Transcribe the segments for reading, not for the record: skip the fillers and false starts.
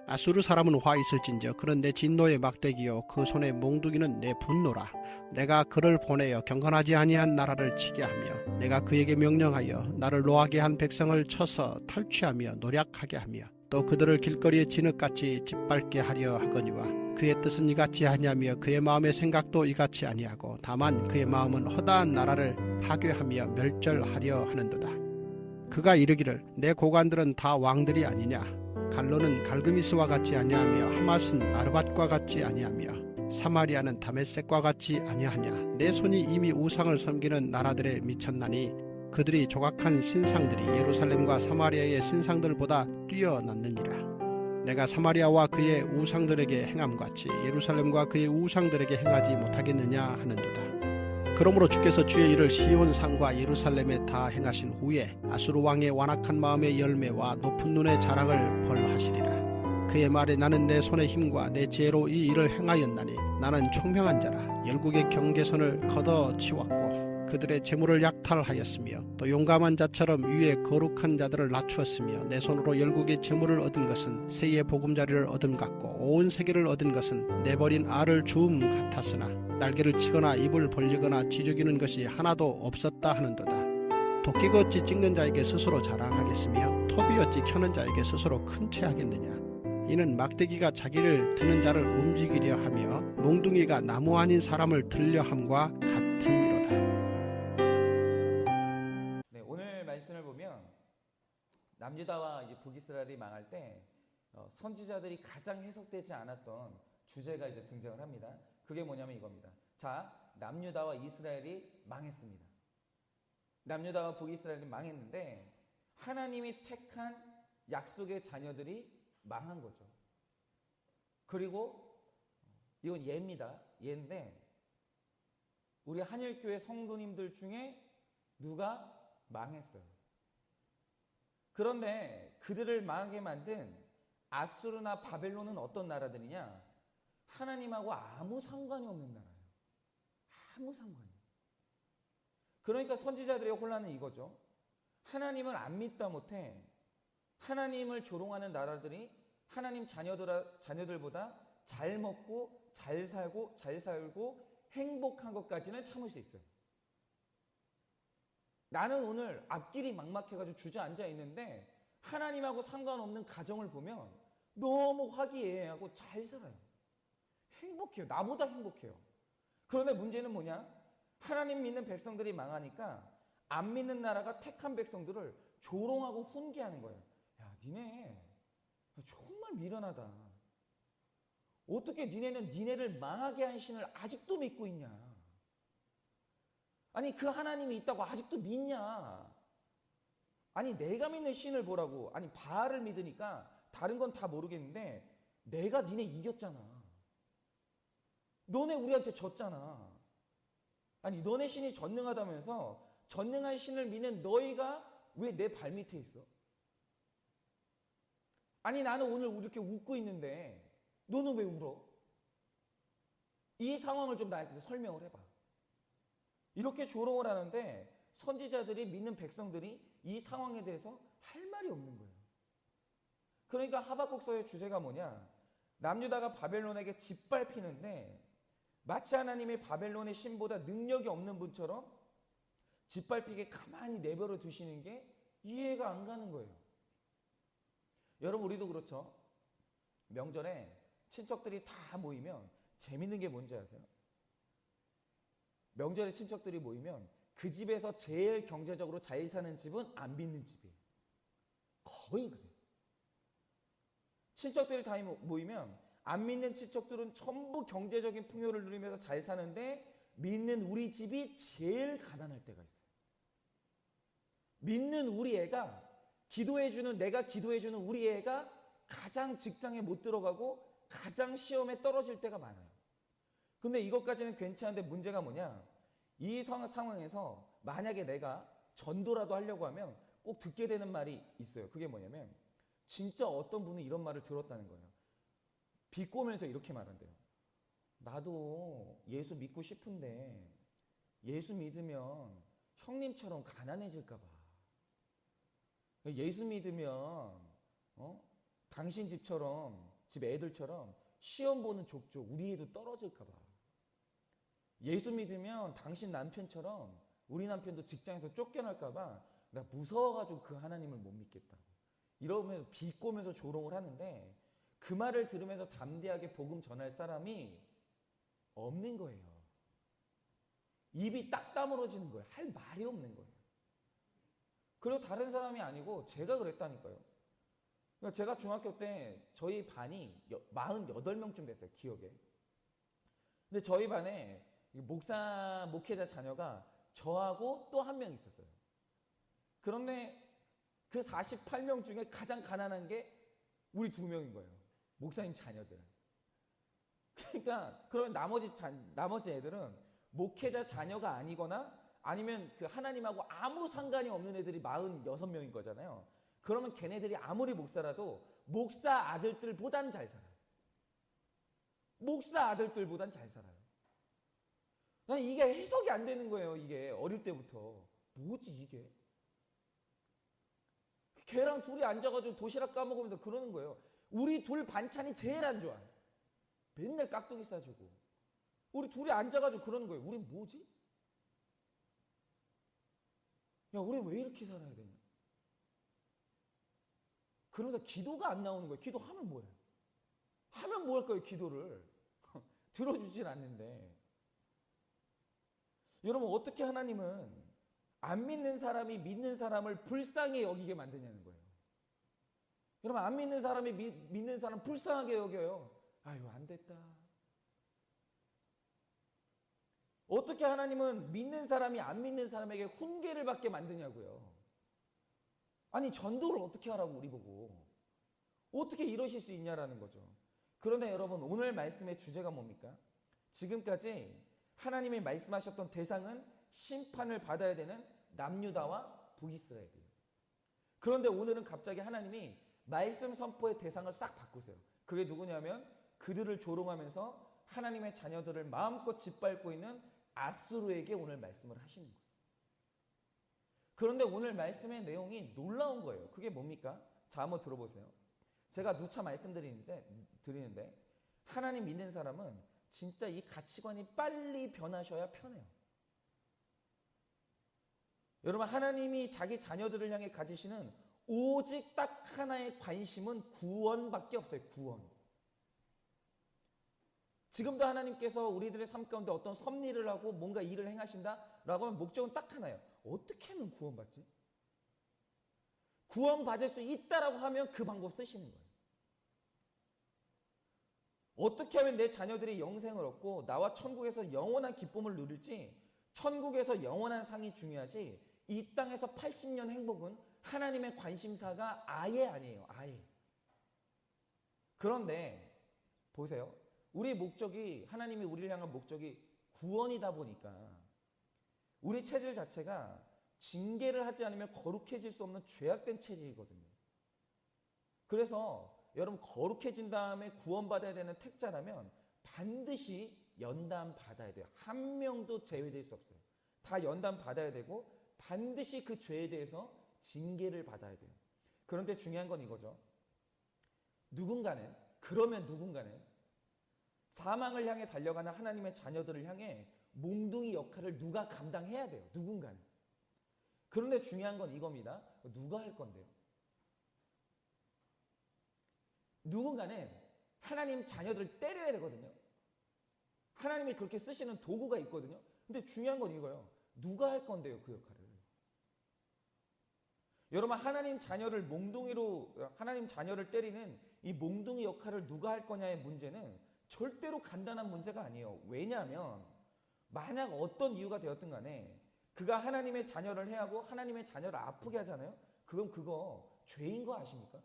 아수르 사람은 화 있을진저 그는 내 진노의 막대기요 그 손의 몽둥이는 내 분노라. 내가 그를 보내어 경건하지 아니한 나라를 치게 하며 내가 그에게 명령하여 나를 노하게 한 백성을 쳐서 탈취하며 노략하게 하며 또 그들을 길거리에 진흙같이 짓밟게 하려 하거니와 그의 뜻은 이같이 아니하며 그의 마음의 생각도 이같이 아니하고 다만 그의 마음은 허다한 나라를 파괴하며 멸절하려 하는도다. 그가 이르기를 내 고관들은 다 왕들이 아니냐. 갈로는 갈그미스와 같이 아니하며 하맛은 아르밧과 같이 아니하며 사마리아는 다메섹과 같이 아니하냐. 내 손이 이미 우상을 섬기는 나라들에 미쳤나니 그들이 조각한 신상들이 예루살렘과 사마리아의 신상들보다 뛰어났느니라. 내가 사마리아와 그의 우상들에게 행함같이 예루살렘과 그의 우상들에게 행하지 못하겠느냐 하는도다. 그러므로 주께서 주의 일을 시온 산과 예루살렘에 다 행하신 후에 아수르 왕의 완악한 마음의 열매와 높은 눈의 자랑을 벌하시리라. 그의 말에 나는 내 손의 힘과 내 지혜로 이 일을 행하였나니 나는 총명한 자라. 열국의 경계선을 걷어치웠고 그들의 재물을 약탈하였으며 또 용감한 자처럼 위에 거룩한 자들을 낮추었으며 내 손으로 열국의 재물을 얻은 것은 새의 보금자리를 얻음 같고 온 세계를 얻은 것은 내버린 알을 주움 같았으나 날개를 치거나 입을 벌리거나 뒤죽이는 것이 하나도 없었다 하는도다. 도끼가 어찌 찍는 자에게 스스로 자랑하겠으며 톱이 어찌 켜는 자에게 스스로 큰 채 하겠느냐. 이는 막대기가 자기를 드는 자를 움직이려 하며 몽둥이가 나무 아닌 사람을 들려 함과 같음이로다. 네, 오늘 말씀을 보면 남유다와 이제 북이스라엘이 망할 때 선지자들이 가장 해석되지 않았던 주제가 이제 등장을 합니다. 그게 뭐냐면 이겁니다. 자, 남유다와 이스라엘이 망했습니다. 남유다와 북이스라엘이 망했는데 하나님이 택한 약속의 자녀들이 망한 거죠. 그리고 이건 예입니다. 예인데 우리 한일교회 성도님들 중에 누가 망했어요. 그런데 그들을 망하게 만든 아수르나 바벨론은 어떤 나라들이냐? 하나님하고 아무 상관이 없는 나라예요. 아무 상관이. 그러니까 선지자들의 혼란은 이거죠. 하나님을 안 믿다 못해 하나님을 조롱하는 나라들이 하나님 자녀들보다 잘 먹고 잘 살고 행복한 것까지는 참을 수 있어요. 나는 오늘 앞길이 막막해가지고 주저앉아 있는데 하나님하고 상관없는 가정을 보면 너무 화기애애하고 잘 살아요. 행복해요. 나보다 행복해요. 그런데 문제는 뭐냐? 하나님 믿는 백성들이 망하니까 안 믿는 나라가 택한 백성들을 조롱하고 훈계하는 거예요. 야, 니네 정말 미련하다. 어떻게 니네는 니네를 망하게 한 신을 아직도 믿고 있냐? 아니 그 하나님이 있다고 아직도 믿냐? 아니 내가 믿는 신을 보라고. 아니 바알을 믿으니까 다른 건 다 모르겠는데 내가 니네 이겼잖아. 너네 우리한테 졌잖아. 아니 너네 신이 전능하다면서 전능한 신을 믿는 너희가 왜 내 발밑에 있어? 아니 나는 오늘 이렇게 웃고 있는데 너는 왜 울어? 이 상황을 좀 나한테 설명을 해봐. 이렇게 조롱을 하는데 선지자들이 믿는 백성들이 이 상황에 대해서 할 말이 없는 거예요. 그러니까 하박국서의 주제가 뭐냐? 남유다가 바벨론에게 짓밟히는데 마치 하나님이 바벨론의 신보다 능력이 없는 분처럼 짓밟히게 가만히 내버려 두시는 게 이해가 안 가는 거예요. 여러분 우리도 그렇죠. 명절에 친척들이 다 모이면 재밌는 게 뭔지 아세요? 명절에 친척들이 모이면 그 집에서 제일 경제적으로 잘 사는 집은 안 믿는 집이에요. 거의 그래요. 친척들이 다 모이면 안 믿는 친척들은 전부 경제적인 풍요를 누리면서 잘 사는데 믿는 우리 집이 제일 가난할 때가 있어요. 믿는 우리 애가 기도해주는 내가 기도해주는 우리 애가 가장 직장에 못 들어가고 가장 시험에 떨어질 때가 많아요. 근데 이것까지는 괜찮은데 문제가 뭐냐? 이 상황에서 만약에 내가 전도라도 하려고 하면 꼭 듣게 되는 말이 있어요. 그게 뭐냐면 진짜 어떤 분은 이런 말을 들었다는 거예요. 비꼬면서 이렇게 말한대요. 나도 예수 믿고 싶은데 예수 믿으면 형님처럼 가난해질까 봐. 예수 믿으면 당신 집처럼 집 애들처럼 시험 보는 족족 우리 애도 떨어질까 봐. 예수 믿으면 당신 남편처럼 우리 남편도 직장에서 쫓겨날까 봐 나 무서워가지고 그 하나님을 못 믿겠다고. 이러면서 비꼬면서 조롱을 하는데 그 말을 들으면서 담대하게 복음 전할 사람이 없는 거예요. 입이 딱 다물어지는 거예요. 할 말이 없는 거예요. 그리고 다른 사람이 아니고 제가 그랬다니까요. 그러니까 제가 중학교 때 저희 반이 48명쯤 됐어요. 기억에. 근데 저희 반에 목회자 자녀가 저하고 또 한 명 있었어요. 그런데 그 48명 중에 가장 가난한 게 우리 2명인 거예요. 목사님 자녀들. 그러니까 그러면 나머지 애들은 목회자 자녀가 아니거나 아니면 그 하나님하고 아무 상관이 없는 애들이 46명인 거잖아요. 그러면 걔네들이 아무리 목사라도 목사 아들들보단 잘 살아요. 목사 아들들보단 잘 살아요. 난 이게 해석이 안 되는 거예요. 이게 어릴 때부터. 뭐지 이게? 걔랑 둘이 앉아가지고 도시락 까먹으면서 그러는 거예요. 우리 둘 반찬이 제일 안 좋아. 맨날 깍두기 싸주고. 우리 둘이 앉아가지고 그러는 거예요. 우린 뭐지? 야, 우린 왜 이렇게 살아야 되냐? 그러면서 기도가 안 나오는 거예요. 기도하면 뭐해? 하면 뭐 할 거예요, 기도를. 들어주질 않는데. 여러분, 어떻게 하나님은 안 믿는 사람이 믿는 사람을 불쌍히 여기게 만드냐는 거예요. 여러분, 안 믿는 사람이 믿는 사람 불쌍하게 여겨요. 아유, 안 됐다. 어떻게 하나님은 믿는 사람이 안 믿는 사람에게 훈계를 받게 만드냐고요. 아니, 전도를 어떻게 하라고 우리 보고. 어떻게 이러실 수 있냐라는 거죠. 그런데 여러분, 오늘 말씀의 주제가 뭡니까? 지금까지 하나님이 말씀하셨던 대상은 심판을 받아야 되는 남유다와 북이스라엘이에요. 그런데 오늘은 갑자기 하나님이 말씀 선포의 대상을 싹 바꾸세요. 그게 누구냐면 그들을 조롱하면서 하나님의 자녀들을 마음껏 짓밟고 있는 아수르에게 오늘 말씀을 하시는 거예요. 그런데 오늘 말씀의 내용이 놀라운 거예요. 그게 뭡니까? 자, 한번 들어보세요. 제가 누차 말씀드리는데 하나님 믿는 사람은 진짜 이 가치관이 빨리 변하셔야 편해요. 여러분, 하나님이 자기 자녀들을 향해 가지시는 오직 딱 하나의 관심은 구원밖에 없어요. 구원. 지금도 하나님께서 우리들의 삶 가운데 어떤 섭리를 하고 뭔가 일을 행하신다라고 하면 목적은 딱 하나예요. 어떻게 하면 구원받지? 구원받을 수 있다라고 하면 그 방법 쓰시는 거예요. 어떻게 하면 내 자녀들이 영생을 얻고 나와 천국에서 영원한 기쁨을 누릴지, 천국에서 영원한 상이 중요하지, 이 땅에서 80년 행복은 하나님의 관심사가 아예 아니에요. 아예. 그런데 보세요. 우리 목적이, 하나님이 우리를 향한 목적이 구원이다 보니까 우리 체질 자체가 징계를 하지 않으면 거룩해질 수 없는 죄악된 체질이거든요. 그래서 여러분, 거룩해진 다음에 구원받아야 되는 택자라면 반드시 연단 받아야 돼요. 한 명도 제외될 수 없어요. 다 연단 받아야 되고 반드시 그 죄에 대해서 징계를 받아야 돼요. 그런데 중요한 건 이거죠. 누군가는 사망을 향해 달려가는 하나님의 자녀들을 향해 몽둥이 역할을 누가 감당해야 돼요. 누군가는. 그런데 중요한 건 이겁니다. 누가 할 건데요? 누군가는 하나님 자녀들을 때려야 되거든요. 하나님이 그렇게 쓰시는 도구가 있거든요. 근데 중요한 건 이거예요. 누가 할 건데요, 그 역할을? 여러분, 하나님 자녀를 때리는 이 몽둥이 역할을 누가 할 거냐의 문제는 절대로 간단한 문제가 아니에요. 왜냐하면 만약 어떤 이유가 되었든 간에 그가 하나님의 자녀를 해하고 하나님의 자녀를 아프게 하잖아요. 그건 그거 죄인 거 아십니까?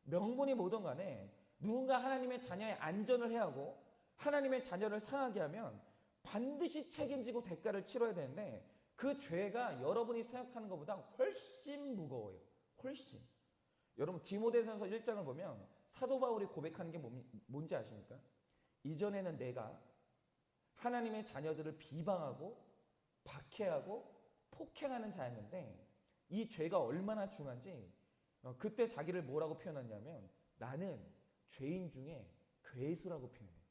명분이 뭐든 간에 누군가 하나님의 자녀의 안전을 해하고 하나님의 자녀를 상하게 하면 반드시 책임지고 대가를 치러야 되는데 그 죄가 여러분이 생각하는 것보다 훨씬 무거워요. 훨씬. 여러분, 디모데전서 1장을 보면 사도 바울이 고백하는 게 뭔지 아십니까? 이전에는 내가 하나님의 자녀들을 비방하고 박해하고 폭행하는 자였는데 이 죄가 얼마나 중한지 그때 자기를 뭐라고 표현했냐면 나는 죄인 중에 괴수라고 표현해요.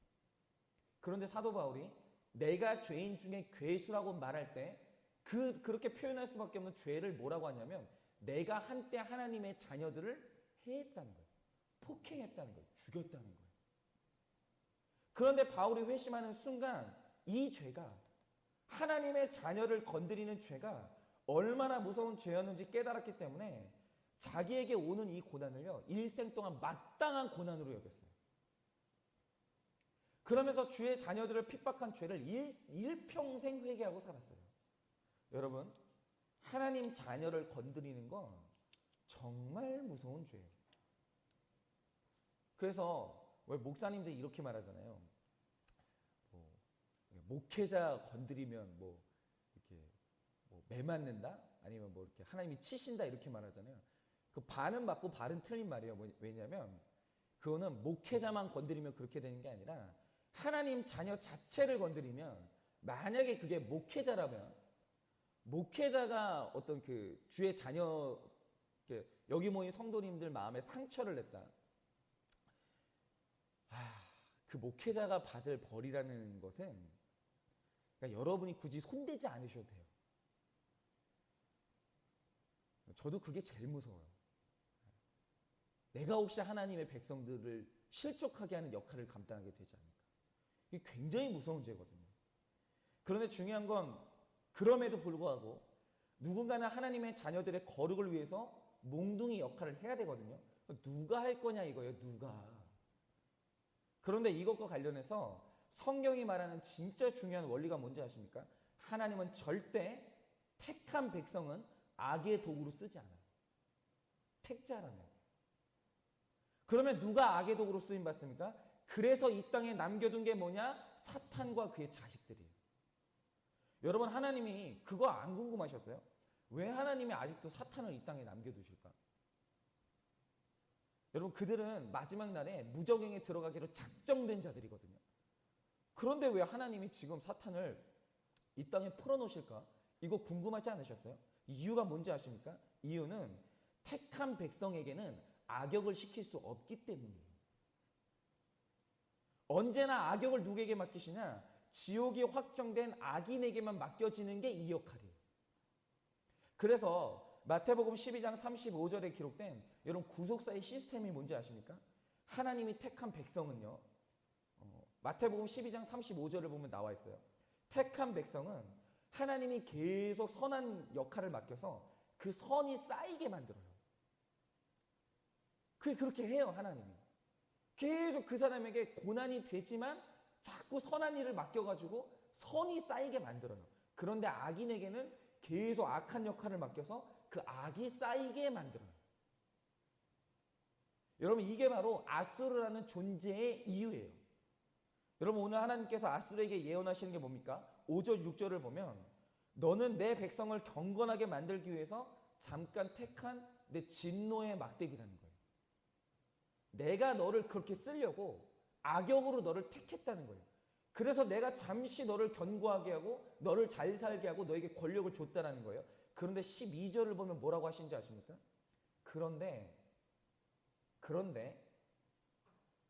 그런데 사도 바울이 내가 죄인 중에 괴수라고 말할 때 그렇게 표현할 수밖에 없는 죄를 뭐라고 하냐면 내가 한때 하나님의 자녀들을 해했다는 거예요. 폭행했다는 거예요. 죽였다는 거예요. 그런데 바울이 회심하는 순간 이 죄가 하나님의 자녀를 건드리는 죄가 얼마나 무서운 죄였는지 깨달았기 때문에 자기에게 오는 이 고난을요, 일생 동안 마땅한 고난으로 여겼어요. 그러면서 주의 자녀들을 핍박한 죄를 일평생 회개하고 살았어요. 여러분, 하나님 자녀를 건드리는 건 정말 무서운 죄예요. 그래서 왜 목사님들이 이렇게 말하잖아요. 목회자 건드리면 이렇게 매 맞는다? 아니면 이렇게 하나님이 치신다? 이렇게 말하잖아요. 그 반은 맞고 반은 틀린 말이에요. 왜냐하면 그거는 목회자만 건드리면 그렇게 되는 게 아니라 하나님 자녀 자체를 건드리면 만약에 그게 목회자라면 목회자가 어떤 그 주의 자녀 여기 모인 성도님들 마음에 상처를 냈다. 그 목회자가 받을 벌이라는 것은 그러니까 여러분이 굳이 손대지 않으셔도 돼요. 저도 그게 제일 무서워요. 내가 혹시 하나님의 백성들을 실족하게 하는 역할을 감당하게 되지 않을까. 이게 굉장히 무서운 죄거든요. 그런데 중요한 건 그럼에도 불구하고 누군가는 하나님의 자녀들의 거룩을 위해서 몽둥이 역할을 해야 되거든요. 누가 할 거냐 이거예요. 누가. 그런데 이것과 관련해서 성경이 말하는 진짜 중요한 원리가 뭔지 아십니까? 하나님은 절대 택한 백성은 악의 도구로 쓰지 않아요. 택자라면. 그러면 누가 악의 도구로 쓰임 받습니까? 그래서 이 땅에 남겨둔 게 뭐냐? 사탄과 그의 자식들이에요. 여러분, 하나님이 그거 안 궁금하셨어요? 왜 하나님이 아직도 사탄을 이 땅에 남겨두실까? 여러분, 그들은 마지막 날에 무저갱에 들어가기로 작정된 자들이거든요. 그런데 왜 하나님이 지금 사탄을 이 땅에 풀어놓으실까? 이거 궁금하지 않으셨어요? 이유가 뭔지 아십니까? 이유는 택한 백성에게는 악역을 시킬 수 없기 때문이에요. 언제나 악역을 누구에게 맡기시냐? 지옥이 확정된 악인에게만 맡겨지는 게 이 역할이에요. 그래서 마태복음 12장 35절에 기록된 여러분 구속사의 시스템이 뭔지 아십니까? 하나님이 택한 백성은요. 마태복음 12장 35절을 보면 나와 있어요. 택한 백성은 하나님이 계속 선한 역할을 맡겨서 그 선이 쌓이게 만들어요. 그렇게 해요, 하나님이. 계속 그 사람에게 고난이 되지만 자꾸 선한 일을 맡겨가지고 선이 쌓이게 만들어요. 그런데 악인에게는 계속 악한 역할을 맡겨서 그 악이 쌓이게 만들어요. 여러분, 이게 바로 아수르라는 존재의 이유예요. 여러분, 오늘 하나님께서 아수르에게 예언하시는 게 뭡니까? 5절, 6절을 보면 너는 내 백성을 경건하게 만들기 위해서 잠깐 택한 내 진노의 막대기라는 거예요. 내가 너를 그렇게 쓰려고 악역으로 너를 택했다는 거예요. 그래서 내가 잠시 너를 견고하게 하고 너를 잘 살게 하고 너에게 권력을 줬다는 거예요. 그런데 12절을 보면 뭐라고 하시는지 아십니까? 그런데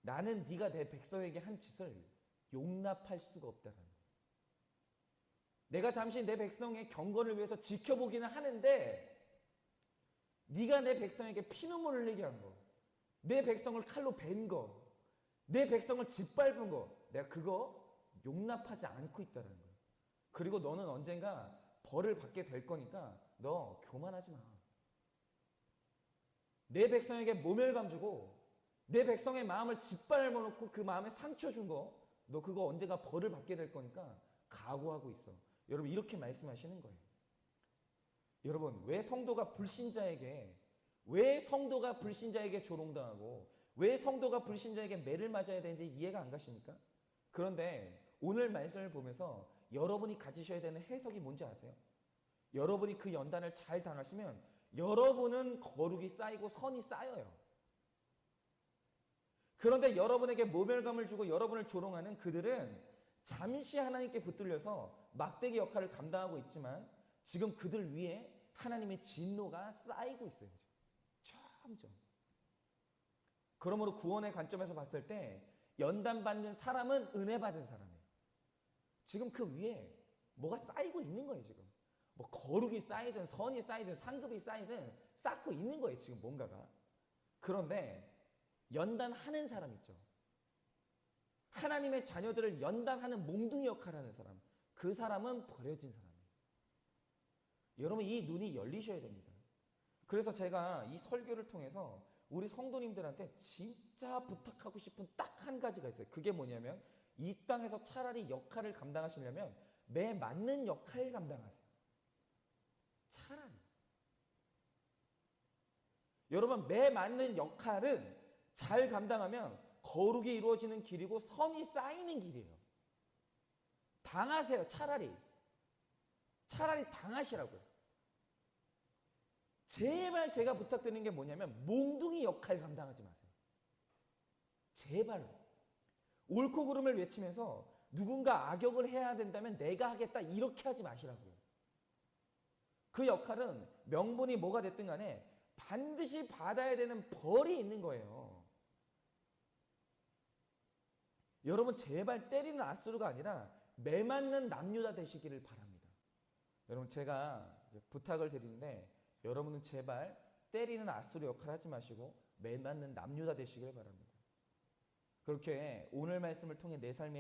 나는 네가 내 백성에게 한 짓을 용납할 수가 없다는 거예요. 내가 잠시 내 백성의 경건을 위해서 지켜보기는 하는데 네가 내 백성에게 피눈물을 흘리게 한 거, 내 백성을 칼로 벤 거, 내 백성을 짓밟은 거, 내가 그거 용납하지 않고 있다는 거예요. 그리고 너는 언젠가 벌을 받게 될 거니까 너 교만하지 마. 내 백성에게 모멸감 주고 내 백성의 마음을 짓밟아 놓고 그 마음에 상처 준 거, 너 그거 언젠가 벌을 받게 될 거니까 각오하고 있어. 여러분, 이렇게 말씀하시는 거예요. 여러분, 왜 성도가 불신자에게 조롱당하고 왜 성도가 불신자에게 매를 맞아야 되는지 이해가 안 가십니까? 그런데 오늘 말씀을 보면서 여러분이 가지셔야 되는 해석이 뭔지 아세요? 여러분이 그 연단을 잘 당하시면 여러분은 거룩이 쌓이고 선이 쌓여요. 그런데 여러분에게 모멸감을 주고 여러분을 조롱하는 그들은 잠시 하나님께 붙들려서 막대기 역할을 감당하고 있지만 지금 그들 위에 하나님의 진노가 쌓이고 있어요. 점점. 그러므로 구원의 관점에서 봤을 때 연단받는 사람은 은혜 받은 사람이에요. 지금 그 위에 뭐가 쌓이고 있는 거예요, 지금. 뭐 거룩이 쌓이든 선이 쌓이든 상급이 쌓이든 쌓고 있는 거예요, 지금 뭔가가. 그런데 연단하는 사람 있죠. 하나님의 자녀들을 연단하는 몽둥이 역할을 하는 사람. 그 사람은 버려진 사람이에요. 여러분, 이 눈이 열리셔야 됩니다. 그래서 제가 이 설교를 통해서 우리 성도님들한테 진짜 부탁하고 싶은 딱 한 가지가 있어요. 그게 뭐냐면 이 땅에서 차라리 역할을 감당하시려면 매 맞는 역할 감당하세요. 차라리. 여러분, 매 맞는 역할은 잘 감당하면 거룩이 이루어지는 길이고 선이 쌓이는 길이에요. 당하세요, 차라리. 차라리 당하시라고요. 제발 제가 부탁드리는 게 뭐냐면 몽둥이 역할 감당하지 마세요. 제발로. 옳고 그름을 외치면서 누군가 악역을 해야 된다면 내가 하겠다 이렇게 하지 마시라고요. 그 역할은 명분이 뭐가 됐든 간에 반드시 받아야 되는 벌이 있는 거예요. 여러분, 제발 때리는 아수르가 아니라 매맞는 남유다 되시기를 바랍니다. 여러분, 제가 부탁을 드리는데 여러분은 제발 때리는 아수르 역할 하지 마시고 매맞는 남유다 되시기를 바랍니다. 그렇게 오늘 말씀을 통해 내 삶이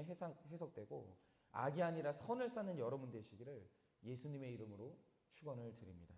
해석되고 악이 아니라 선을 쌓는 여러분 되시기를 예수님의 이름으로 축원을 드립니다.